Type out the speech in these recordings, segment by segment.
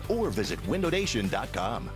or visit windownation.com.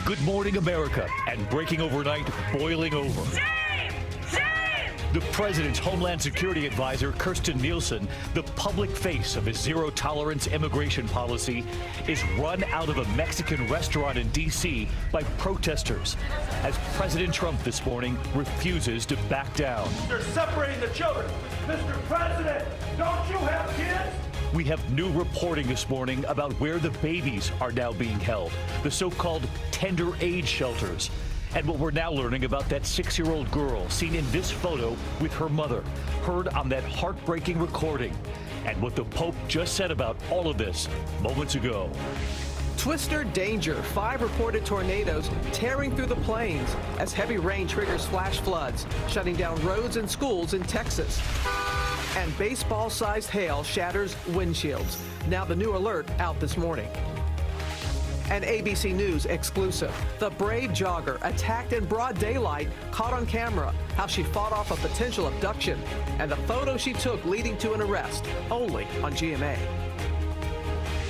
Good morning, America, and breaking overnight, boiling over. Shame! Shame! The president's Homeland Security advisor, Kirstjen Nielsen, the public face of his zero-tolerance immigration policy, is run out of a Mexican restaurant in D.C. by protesters as President Trump this morning refuses to back down. They're separating the children. Mr. President, don't you have kids? We have new reporting this morning about where the babies are now being held, the so-called tender age shelters. And what we're now learning about that 6-year-old girl seen in this photo with her mother, heard on that heartbreaking recording. And what the Pope just said about all of this moments ago. Twister danger. 5 reported tornadoes tearing through the plains as heavy rain triggers flash floods, shutting down roads and schools in Texas. And baseball-sized hail shatters windshields. Now the new alert out this morning. An ABC News exclusive. The brave jogger attacked in broad daylight, caught on camera. How she fought off a potential abduction. And the photo she took leading to an arrest. Only on GMA.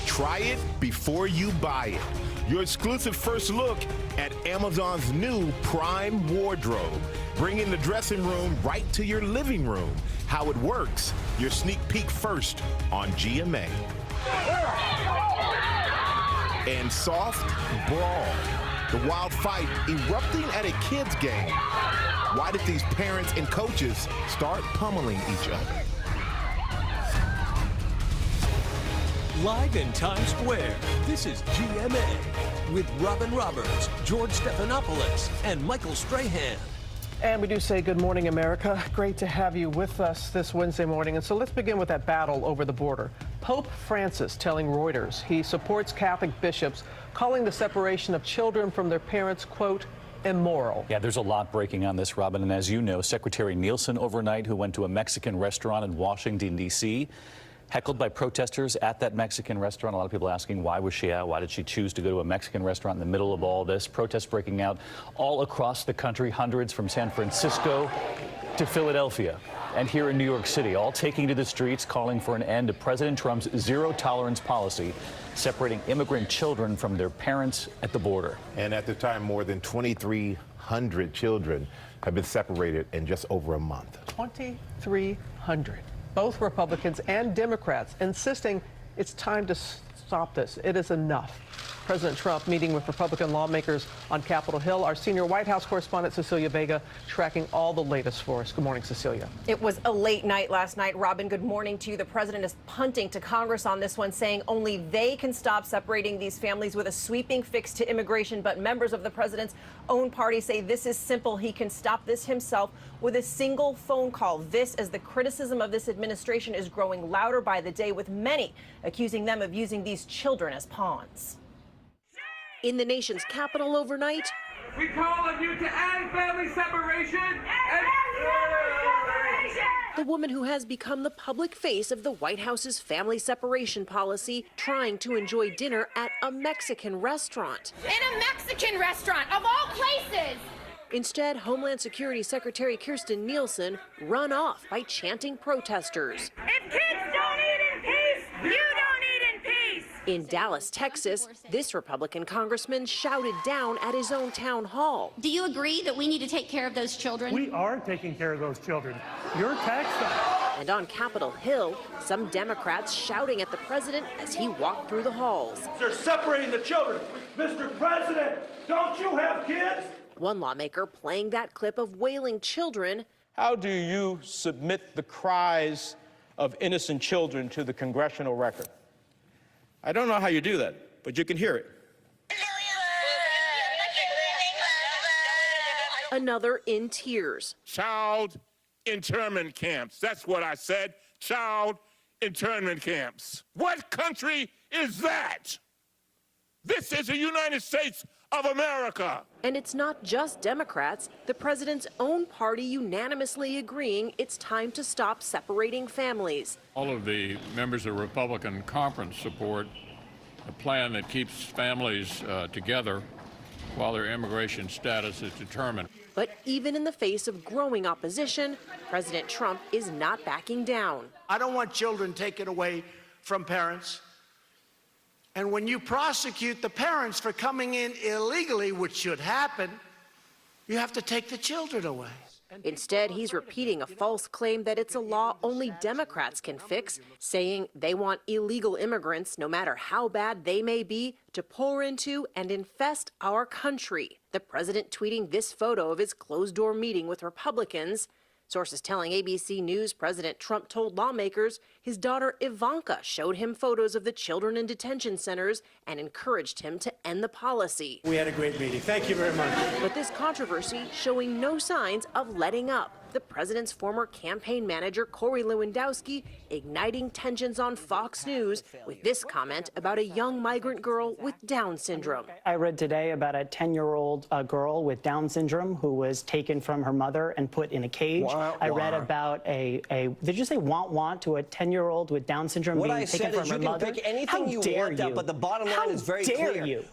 Try it before you buy it. Your exclusive first look at Amazon's new Prime Wardrobe. Bringing the dressing room right to your living room. How it works, your sneak peek first on GMA. And Soft Brawl, the wild fight erupting at a kids' game. Why did these parents and coaches start pummeling each other? Live in Times Square, this is GMA with Robin Roberts, George Stephanopoulos, and Michael Strahan. And we do say good morning, America. Great to have you with us this Wednesday morning. And so let's begin with that battle over the border. Pope Francis telling Reuters he supports Catholic bishops, calling the separation of children from their parents, quote, immoral. Yeah, there's a lot breaking on this, Robin. And as you know, Secretary Nielsen overnight, who went to a Mexican restaurant in Washington, D.C., heckled by protesters at that Mexican restaurant. A lot of people asking, why was she out? Why did she choose to go to a Mexican restaurant in the middle of all this? Protests breaking out all across the country, hundreds from San Francisco to Philadelphia and here in New York City, all taking to the streets, calling for an end to President Trump's zero-tolerance policy, separating immigrant children from their parents at the border. And at the time, more than 2,300 children have been separated in just over a month. 2,300. Both Republicans and Democrats insisting it's time to stop this. It is enough. President Trump meeting with Republican lawmakers on Capitol Hill. Our senior White House correspondent, Cecilia Vega, tracking all the latest for us. Good morning, Cecilia. It was a late night last night. Robin, good morning to you. The president is punting to Congress on this one, saying only they can stop separating these families with a sweeping fix to immigration. But members of the president's own party say this is simple. He can stop this himself with a single phone call. This, as the criticism of this administration is growing louder by the day, with many accusing them of using these children as pawns. In the nation's capital overnight, We call on you to end family separation. the woman who has become the public face of the White House's family separation policy, trying to enjoy dinner at a Mexican restaurant. In a Mexican restaurant, of all places! Instead, Homeland Security Secretary Kirstjen Nielsen run off by chanting protesters. If kids don't eat in peace, you don't eat in peace! In Dallas, Texas, this Republican congressman shouted down at his own town hall. Do you agree that we need to take care of those children? We are taking care of those children. Your tax dollars. And on Capitol Hill, some Democrats shouting at the president as he walked through the halls. They're separating the children. Mr. President, don't you have kids? One lawmaker playing that clip of wailing children. How do you submit the cries of innocent children to the congressional record? I don't know how you do that, but you can hear it. Another in tears. Child internment camps. That's what I said. Child internment camps. What country is that? This is the United States of America. And it's not just Democrats. The president's own party unanimously agreeing it's time to stop separating families. All of the members of the Republican conference support a plan that keeps families together while their immigration status is determined. But even in the face of growing opposition, President Trump is not backing down. I don't want children taken away from parents. And when you prosecute the parents for coming in illegally, which should happen, you have to take the children away. Instead, he's repeating a false claim that it's a law only Democrats can fix, saying they want illegal immigrants, no matter how bad they may be, to pour into and infest our country. The president tweeting this photo of his closed-door meeting with Republicans. Sources telling ABC News President Trump told lawmakers his daughter Ivanka showed him photos of the children in detention centers and encouraged him to end the policy. We had a great meeting. Thank you very much. But this controversy showing no signs of letting up. The president's former campaign manager, Corey Lewandowski, igniting tensions on Fox News with this comment about a young migrant girl with Down syndrome. I read today about a 10-year-old girl with Down syndrome who was taken from her mother and put in a cage. I read about did you say want to a 10-year-old with Down syndrome being taken from her mother? What I said is you can pick anything you want up, but the bottom line is very clear. How dare you?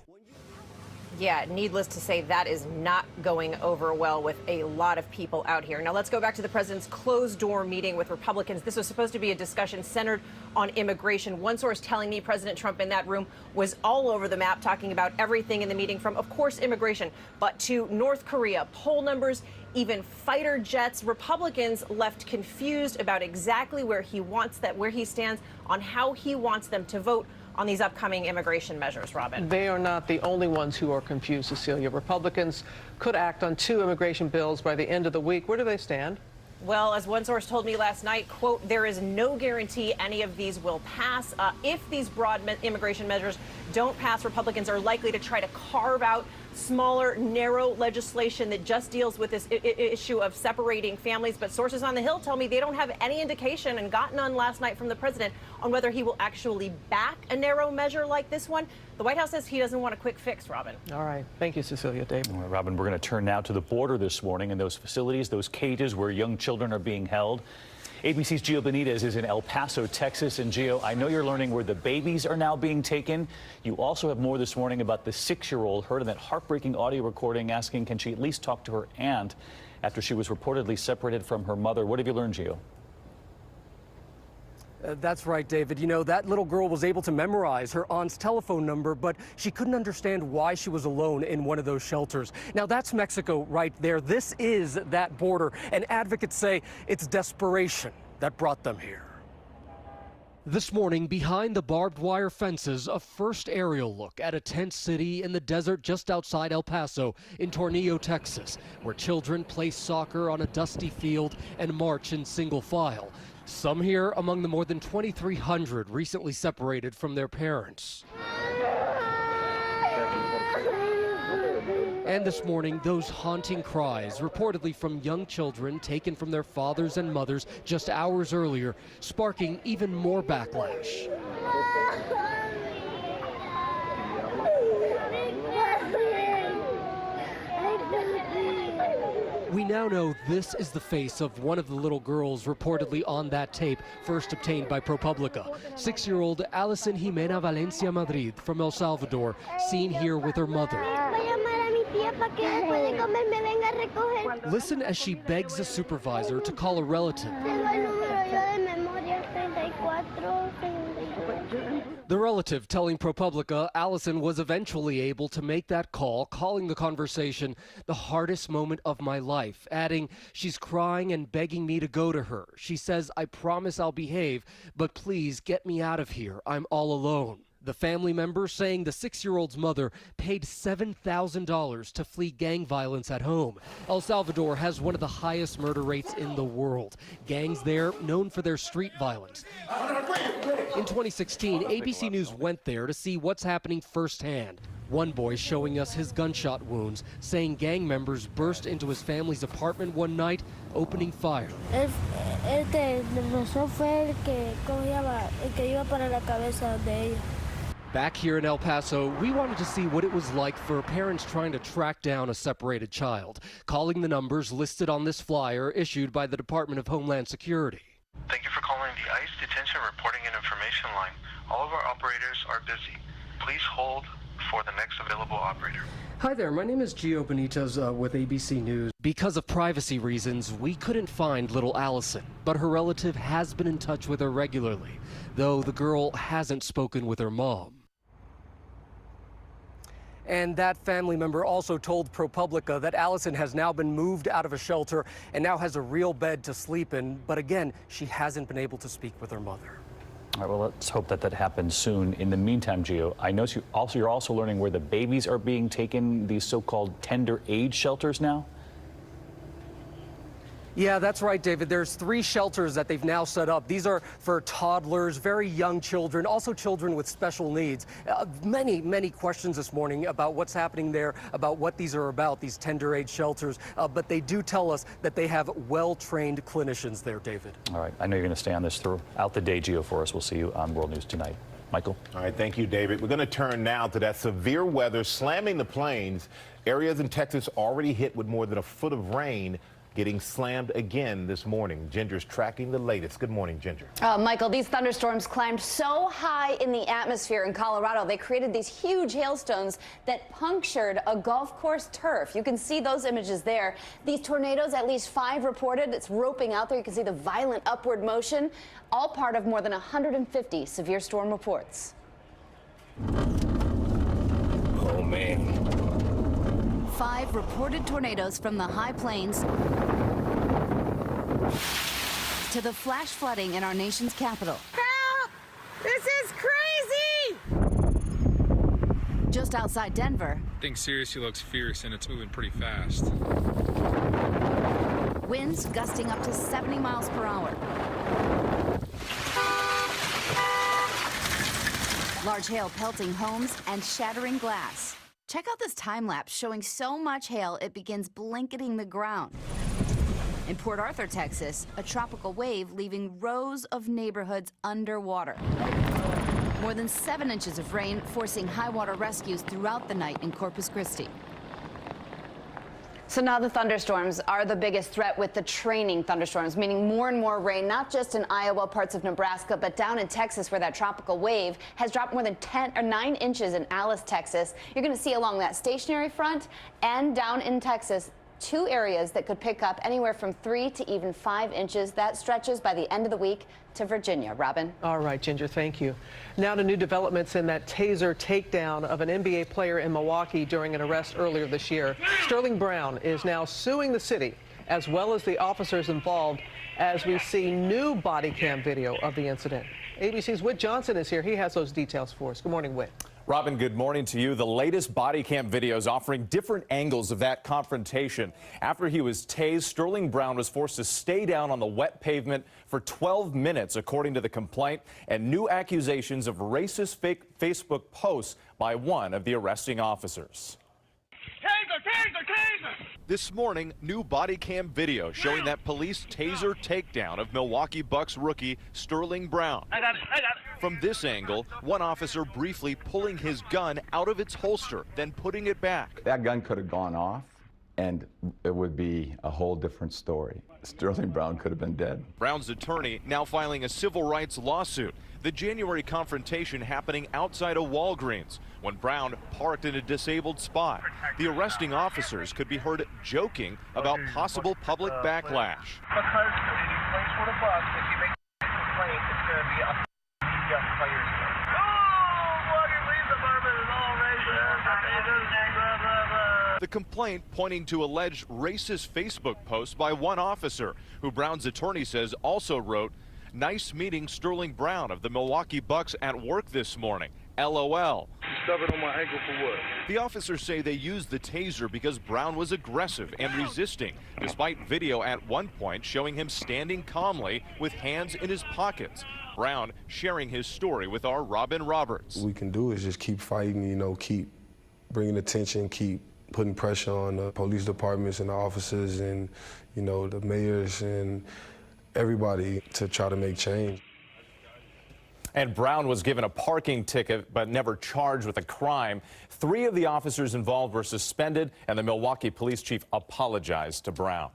Yeah, needless to say, that is not going over well with a lot of people out here. Now, let's go back to the president's closed-door meeting with Republicans. This was supposed to be a discussion centered on immigration. One source telling me President Trump in that room was all over the map, talking about everything in the meeting, from, of course, immigration, but to North Korea, poll numbers, even fighter jets. Republicans left confused about exactly where he stands on how he wants them to vote on these upcoming immigration measures, Robin. They are not the only ones who are confused, Cecilia. Republicans could act on 2 immigration bills by the end of the week. Where do they stand? Well, as one source told me last night, quote, there is no guarantee any of these will pass. If these broad immigration measures don't pass, Republicans are likely to try to carve out smaller, narrow legislation that just deals with this issue of separating families. But sources on the Hill tell me they don't have any indication, and got none last night from the president, on whether he will actually back a narrow measure like this one. The White House says he doesn't want a quick fix, Robin. All right. Thank you, Cecilia. Dave. All right, Robin, we're going to turn now to the border this morning and those facilities, those cages where young children are being held. ABC's Gio Benitez is in El Paso, Texas. And Gio, I know you're learning where the babies are now being taken. You also have more this morning about the 6-year-old heard in that heartbreaking audio recording asking, can she at least talk to her aunt after she was reportedly separated from her mother. What have you learned, Gio? That's right, David. You know, that little girl was able to memorize her aunt's telephone number, but she couldn't understand why she was alone in one of those shelters. Now, that's Mexico right there. This is that border, and advocates say it's desperation that brought them here. This morning, behind the barbed wire fences, a first aerial look at a tent city in the desert just outside El Paso in Tornillo, Texas, where children play soccer on a dusty field and march in single file. Some here among the more than 2,300 recently separated from their parents. And this morning, those haunting cries, reportedly from young children taken from their fathers and mothers just hours earlier, sparking even more backlash. We now know this is the face of one of the little girls reportedly on that tape, first obtained by ProPublica. 6-year-old Alison Jimena Valencia Madrid from El Salvador, seen here with her mother. Listen as she begs a supervisor to call a relative. The relative telling ProPublica Allison was eventually able to make that call, calling the conversation the hardest moment of my life, adding, she's crying and begging me to go to her. She says, I promise I'll behave, but please get me out of here. I'm all alone. The family member saying the 6-year-old's mother paid $7,000 to flee gang violence at home. El Salvador has one of the highest murder rates in the world. Gangs there known for their street violence. In 2016, ABC News went there to see what's happening firsthand. One boy showing us his gunshot wounds, saying gang members burst into his family's apartment one night, opening fire. Back here in El Paso, we wanted to see what it was like for parents trying to track down a separated child, calling the numbers listed on this flyer issued by the Department of Homeland Security. Thank you for calling the ICE Detention Reporting and Information Line. All of our operators are busy. Please hold for the next available operator. Hi there, my name is Gio Benitez with ABC News. Because of privacy reasons, we couldn't find little Allison, but her relative has been in touch with her regularly, though the girl hasn't spoken with her mom. And that family member also told ProPublica that Allison has now been moved out of a shelter and now has a real bed to sleep in. But again, she hasn't been able to speak with her mother. All right, well, let's hope that that happens soon. In the meantime, Gio, I know you're also learning where the babies are being taken, these so-called tender age shelters now. Yeah, that's right, David. There's 3 shelters that they've now set up. These are for toddlers, very young children, also children with special needs. Many questions this morning about what's happening there, about what these are about, these tender age shelters. But they do tell us that they have well-trained clinicians there, David. All right. I know you're going to stay on this throughout the day, Gio, for us. We'll see you on World News Tonight. Michael? All right. Thank you, David. We're going to turn now to that severe weather slamming the plains. Areas in Texas already hit with more than a foot of rain, getting slammed again this morning. Ginger's tracking the latest. Good morning, Ginger. Michael, these thunderstorms climbed so high in the atmosphere in Colorado, they created these huge hailstones that punctured a golf course turf. You can see those images there. These tornadoes, at least 5 reported. It's roping out there. You can see the violent upward motion, all part of more than 150 severe storm reports. Oh, man. 5 reported tornadoes from the high plains to the flash flooding in our nation's capital. Help! This is crazy! Just outside Denver. Thing seriously looks fierce and it's moving pretty fast. Winds gusting up to 70 miles per hour. Large hail pelting homes and shattering glass. Check out this time lapse showing so much hail it begins blanketing the ground. In Port Arthur, Texas, a tropical wave leaving rows of neighborhoods underwater. More than 7 inches of rain forcing high water rescues throughout the night in Corpus Christi. So now the thunderstorms are the biggest threat, with the training thunderstorms, meaning more and more rain, not just in Iowa, parts of Nebraska, but down in Texas, where that tropical wave has dropped more than 9 inches in Alice, Texas. You're going to see along that stationary front and down in Texas 2 areas that could pick up anywhere from 3 to even 5 inches. That stretches by the end of the week to Virginia. Robin? All right, Ginger, thank you. Now to new developments in that taser takedown of an NBA player in Milwaukee during an arrest earlier this year. Sterling Brown is now suing the city, as well as the officers involved, as we see new body cam video of the incident. ABC's Whit Johnson is here. He has those details for us. Good morning, Whit. Robin, good morning to you. The latest body cam videos offering different angles of that confrontation. After he was tased, Sterling Brown was forced to stay down on the wet pavement for 12 minutes, according to the complaint, and new accusations of racist fake Facebook posts by one of the arresting officers. This morning, new body cam video showing that police taser takedown of Milwaukee Bucks rookie Sterling Brown. I got it. From this angle, one officer briefly pulling his gun out of its holster, then putting it back. That gun could have gone off, and it would be a whole different story. Sterling Brown could have been dead. Brown's attorney now filing a civil rights lawsuit. The January confrontation happening outside of Walgreens when Brown parked in a disabled spot. The arresting officers could be heard joking about possible public backlash. Because points for the bus, if you make a complaint, it's going to be a media players. The complaint pointing to alleged racist Facebook posts by one officer, who Brown's attorney says also wrote, "Nice meeting Sterling Brown of the Milwaukee Bucks at work this morning. LOL. Stubbing on my ankle for what? The officers say they used the taser because Brown was aggressive and resisting, despite video at one point showing him standing calmly with hands in his pockets. Brown sharing his story with our Robin Roberts. What we can do is just keep fighting, you know, keep bringing attention, keep putting pressure on the police departments and the officers and, you know, the mayors and everybody to try to make change. And Brown was given a parking ticket but never charged with a crime. 3 of the officers involved were suspended, and the Milwaukee police chief apologized to Brown.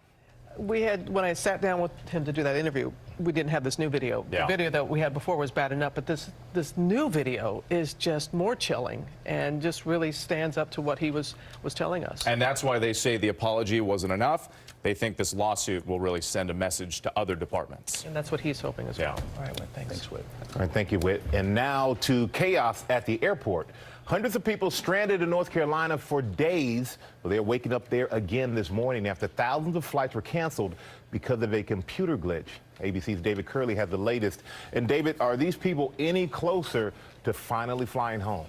When I sat down with him to do that interview, we didn't have this new video. Yeah. The video that we had before was bad enough, but this new video is just more chilling and just really stands up to what he was telling us. And that's why they say the apology wasn't enough. They think this lawsuit will really send a message to other departments. And that's what he's hoping as well. All right, Whit, thanks. Thanks, Whit. All right, thank you, Whit. And now to chaos at the airport. Hundreds of people stranded in North Carolina for days. Well, they're waking up there again this morning after thousands of flights were canceled because of a computer glitch. ABC's David Curley has the latest. And David, are these people any closer to finally flying home?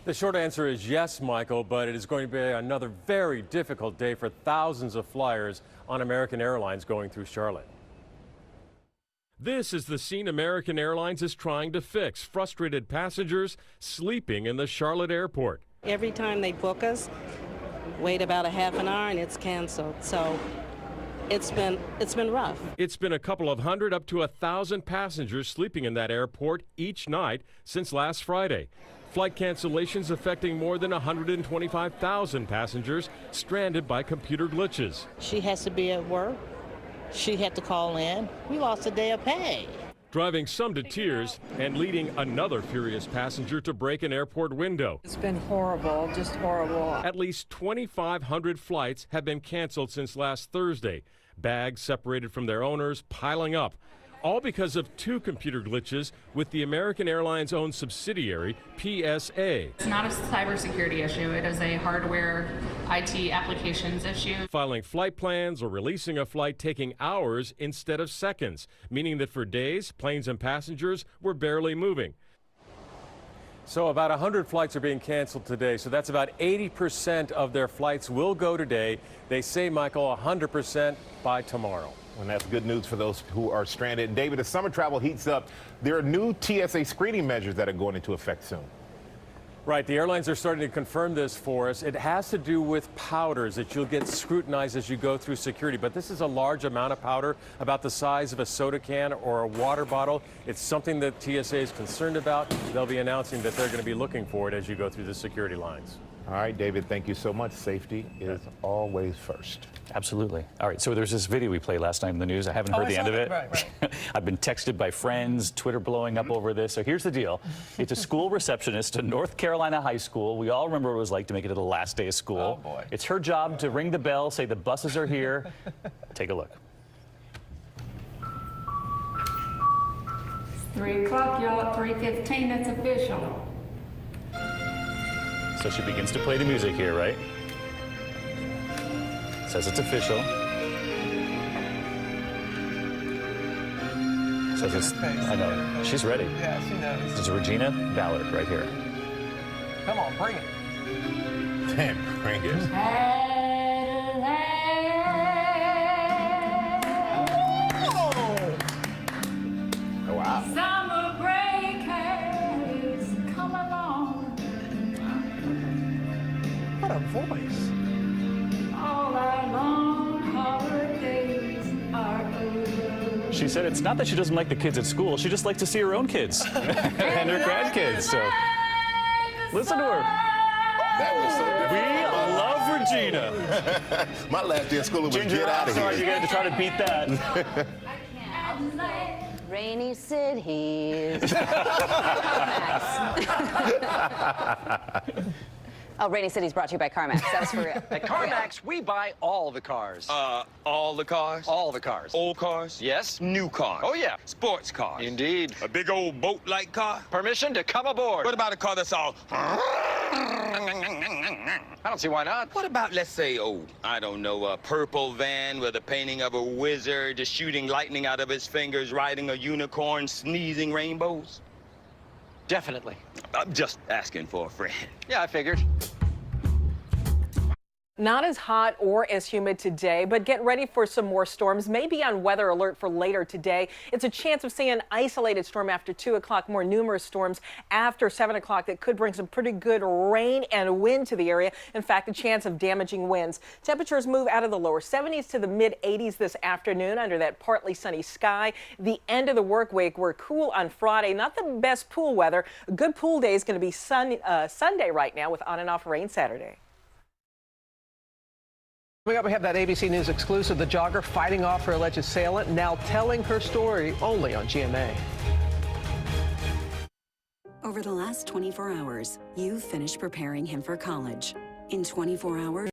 The short answer is yes, Michael, but it is going to be another very difficult day for thousands of flyers on American Airlines going through Charlotte. This is the scene American Airlines is trying to fix. Frustrated passengers sleeping in the Charlotte airport. Every time they book us, wait about a half an hour and it's canceled. So it's been rough. It's been a couple of hundred up to 1,000 passengers sleeping in that airport each night since last Friday. Flight cancellations affecting more than 125,000 passengers stranded by computer glitches. She has to be at work. She had to call in. We lost a day of pay. Driving some to tears and leading another furious passenger to break an airport window. It's been horrible, just horrible. At least 2,500 flights have been canceled since last Thursday. Bags separated from their owners piling up. All because of two computer glitches with the American Airlines owned subsidiary, PSA. It's not a cybersecurity issue, it is a hardware IT applications issue. Filing flight plans or releasing a flight taking hours instead of seconds, meaning that for days, planes and passengers were barely moving. So about 100 flights are being canceled today, so that's about 80% of their flights will go today. They say, Michael, 100% by tomorrow. And that's good news for those who are stranded. And David, as summer travel heats up, there are new TSA screening measures that are going into effect soon. Right, the airlines are starting to confirm this for us. It has to do with powders that you'll get scrutinized as you go through security. But this is a large amount of powder, about the size of a soda can or a water bottle. It's something that TSA is concerned about. They'll be announcing that they're going to be looking for it as you go through the security lines. All right, David, thank you so much. Safety is always first. Absolutely. All right, so there's this video we played last night in the news. I haven't heard the end of it. Right. I've been texted by friends, Twitter blowing up over this. So here's the deal. It's a school receptionist at North Carolina High School. We all remember what it was like to make it to the last day of school. Oh, boy. It's her job to ring the bell, say the buses are here. Take a look. 3 o'clock, y'all, at 3:15, that's official. So she begins to play the music here, right? Says it's official. Says it's, I know, she's ready. Yeah, she knows. This is Regina Ballard right here. Come on, bring it. Damn, bring it. Oh, wow. Summer break has come along. What a voice. All our long holidays are over. She said it's not that she doesn't like the kids at school, she just likes to see her own kids and her grandkids. So listen to her. That was so different. We love Regina. My last day of school was Ginger, get out of here. sorry, you're going to try to beat that. Rainy cities. Oh, Rainy Cities brought to you by CarMax. That was for real. At CarMax, we buy all the cars. All the cars? All the cars. Old cars? Yes. New cars? Oh, yeah. Sports cars? Indeed. A big old boat-like car? Permission to come aboard. What about a car that's all... I don't see why not. What about, let's say, I don't know, a purple van with a painting of a wizard just shooting lightning out of his fingers, riding a unicorn, sneezing rainbows? Definitely. I'm just asking for a friend. Yeah, I figured. Not as hot or as humid today, but get ready for some more storms. Maybe on weather alert for later today. It's a chance of seeing an isolated storm after 2 o'clock, more numerous storms after 7 o'clock that could bring some pretty good rain and wind to the area. In fact, a chance of damaging winds. Temperatures move out of the lower 70s to the mid 80s this afternoon under that partly sunny sky. The end of the work week, we're cool on Friday. Not the best pool weather. A good pool day is going to be Sunday right now with on and off rain Saturday. Coming up, we have that ABC News exclusive, the jogger fighting off her alleged assailant, now telling her story only on GMA. Over the last 24 hours, you've finished preparing him for college. In 24 hours,